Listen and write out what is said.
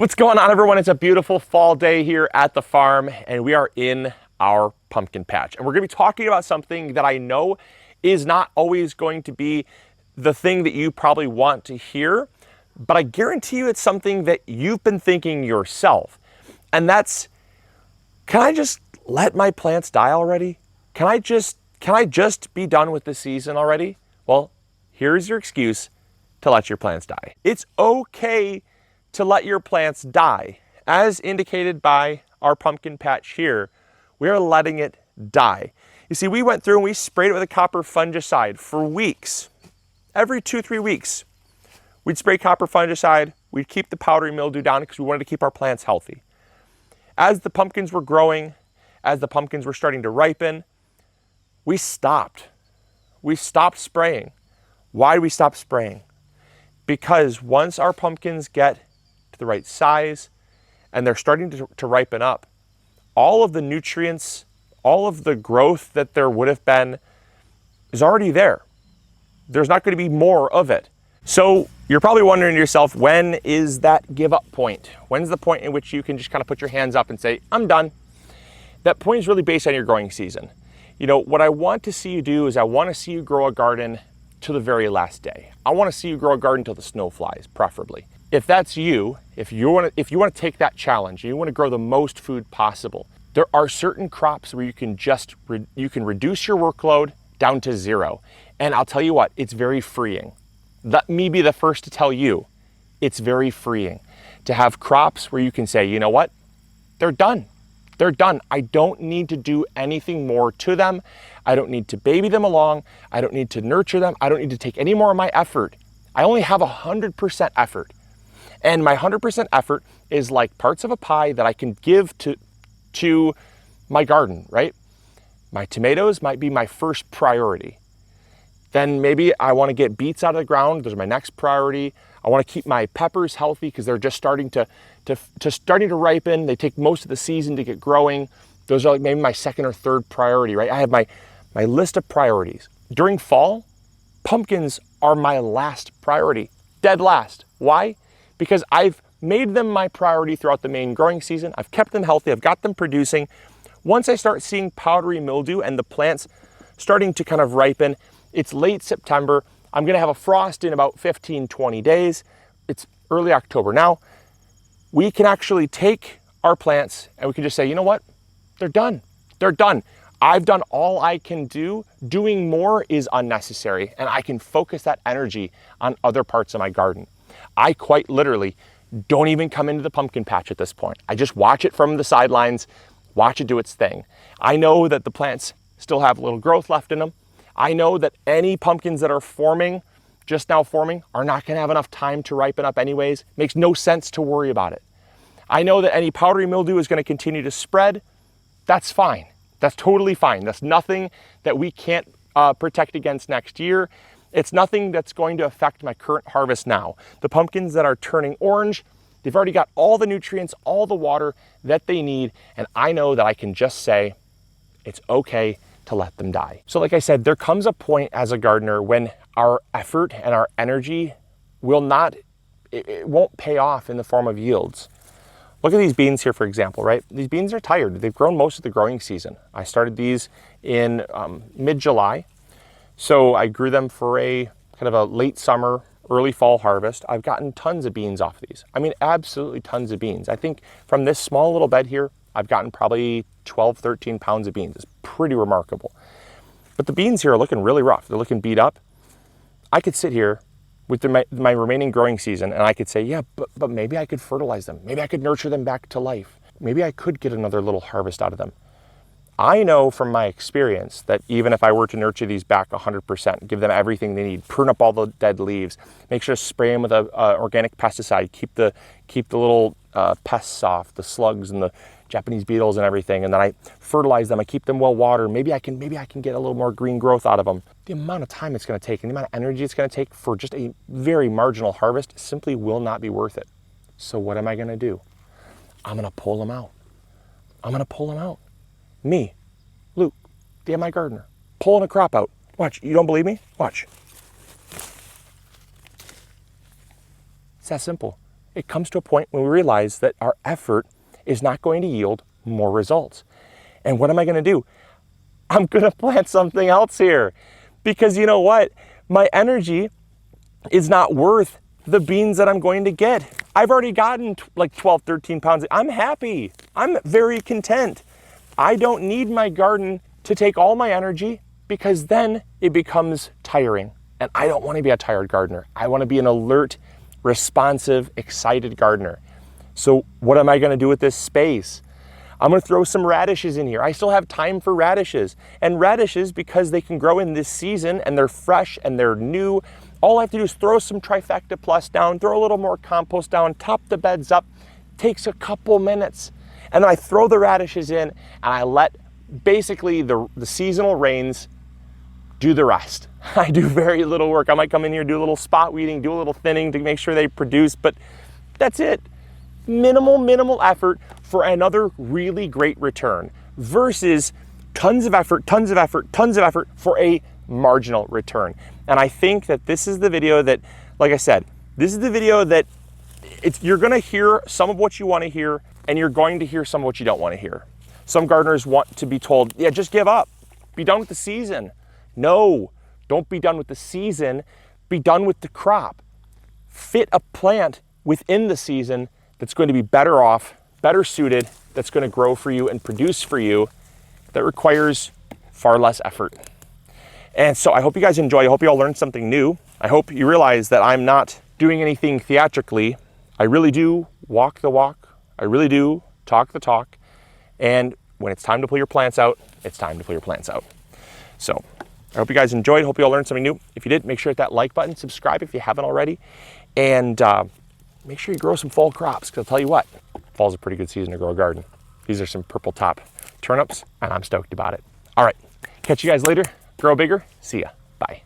What's going on, everyone? It's a beautiful fall day here at the farm, and we are in our pumpkin patch. And we're going to be talking about something that I know is not always going to be the thing that you probably want to hear, but I guarantee you it's something that you've been thinking yourself. And that's, can I just let my plants die already? Can I just be done with the season already? Well, here's your excuse to let your plants die. It's okay to let your plants die. As indicated by our pumpkin patch here, we are letting it die. You see, we went through and we sprayed it with a copper fungicide for weeks. Every 2-3 weeks, we'd spray copper fungicide. We'd keep the powdery mildew down because we wanted to keep our plants healthy. As the pumpkins were growing, as the pumpkins were starting to ripen, we stopped. We stopped spraying. Why did we stop spraying? Because once our pumpkins get to the right size and they're starting to ripen up, all of the nutrients, all of the growth that there would have been is already there. There's not going to be more of it. So you're probably wondering to yourself, when is that give up point? When's the point in which you can just kind of put your hands up and say, I'm done? That point is really based on your growing season. You know, what I want to see you do is I want to see you grow a garden to the very last day. I want to see you grow a garden till the snow flies, preferably. If that's you, if you want to take that challenge, you want to grow the most food possible, there are certain crops where you can reduce your workload down to zero. And I'll tell you what, it's very freeing. Let me be the first to tell you, it's very freeing to have crops where you can say, you know what, they're done. They're done. I don't need to do anything more to them. I don't need to baby them along. I don't need to nurture them. I don't need to take any more of my effort. I only have 100% effort. And my 100% effort is like parts of a pie that I can give to my garden, right? My tomatoes might be my first priority. Then maybe I want to get beets out of the ground. Those are my next priority. I want to keep my peppers healthy because they're just starting to ripen. They take most of the season to get growing. Those are like maybe my second or third priority, right? I have my list of priorities. During fall, pumpkins are my last priority, dead last. Why? Because I've made them my priority throughout the main growing season. I've kept them healthy. I've got them producing. Once I start seeing powdery mildew and the plants starting to kind of ripen, it's late September. I'm going to have a frost in about 15, 20 days. It's early October now. We can actually take our plants and we can just say, you know what? They're done. They're done. I've done all I can do. Doing more is unnecessary, and I can focus that energy on other parts of my garden. I quite literally don't even come into the pumpkin patch at this point. I just watch it from the sidelines, watch it do its thing. I know that the plants still have a little growth left in them. I know that any pumpkins that are forming, just now forming, are not going to have enough time to ripen up anyways. Makes no sense to worry about it. I know that any powdery mildew is going to continue to spread. That's fine. That's totally fine. That's nothing that we can't protect against next year. It's nothing that's going to affect my current harvest now. The pumpkins that are turning orange, they've already got all the nutrients, all the water that they need, and I know that I can just say, it's okay to let them die. So like I said, there comes a point as a gardener when our effort and our energy it won't pay off in the form of yields. Look at these beans here, for example, right? These beans are tired. They've grown most of the growing season. I started these in mid-July. So I grew them for a kind of a late summer, early fall harvest. I've gotten tons of beans off these. I mean, absolutely tons of beans. I think from this small little bed here, I've gotten probably 12, 13 pounds of beans. It's pretty remarkable. But the beans here are looking really rough. They're looking beat up. I could sit here with my remaining growing season and I could say, yeah, but maybe I could fertilize them. Maybe I could nurture them back to life. Maybe I could get another little harvest out of them. I know from my experience that even if I were to nurture these back 100%, give them everything they need, prune up all the dead leaves, make sure to spray them with an organic pesticide, keep the little pests off, the slugs and the Japanese beetles and everything, and then I fertilize them, I keep them well watered, maybe I can get a little more green growth out of them. The amount of time it's going to take and the amount of energy it's going to take for just a very marginal harvest simply will not be worth it. So what am I going to do? I'm going to pull them out. Me, Luke, the MI gardener, pulling a crop out. Watch, you don't believe me? Watch. It's that simple. it comes to a point when we realize that our effort is not going to yield more results. And what am I going to do? I'm going to plant something else here, because you know what? My energy is not worth the beans that I'm going to get. I've already gotten like 12, 13 pounds. I'm happy. I'm very content. I don't need my garden to take all my energy, because then it becomes tiring. And I don't want to be a tired gardener. I want to be an alert, responsive, excited gardener. So what am I going to do with this space? I'm going to throw some radishes in here. I still have time for radishes. And radishes, because they can grow in this season and they're fresh and they're new, all I have to do is throw some Trifecta Plus down, throw a little more compost down, top the beds up. Takes a couple minutes. And then I throw the radishes in and I let basically the seasonal rains do the rest. I do very little work. I might come in here, do a little spot weeding, do a little thinning to make sure they produce, but that's it. Minimal effort for another really great return versus tons of effort for a marginal return. And I think that this is the video that, like I said, this is the video that you're gonna hear some of what you wanna hear, and you're going to hear some of what you don't wanna hear. Some gardeners want to be told, yeah, just give up, be done with the season. No, don't be done with the season, be done with the crop. Fit a plant within the season that's going to be better off, better suited, that's going to grow for you and produce for you, that requires far less effort. And so I hope you guys enjoy. I hope you all learned something new. I hope you realize that I'm not doing anything theatrically. I really do walk the walk. I really do talk the talk. And when it's time to pull your plants out, it's time to pull your plants out. So I hope you guys enjoyed. Hope you all learned something new. If you did, make sure to hit that like button, subscribe if you haven't already, and make sure you grow some fall crops, because I'll tell you what, fall's a pretty good season to grow a garden. These are some purple top turnips, and I'm stoked about it. All right, catch you guys later. Grow bigger. See ya. Bye.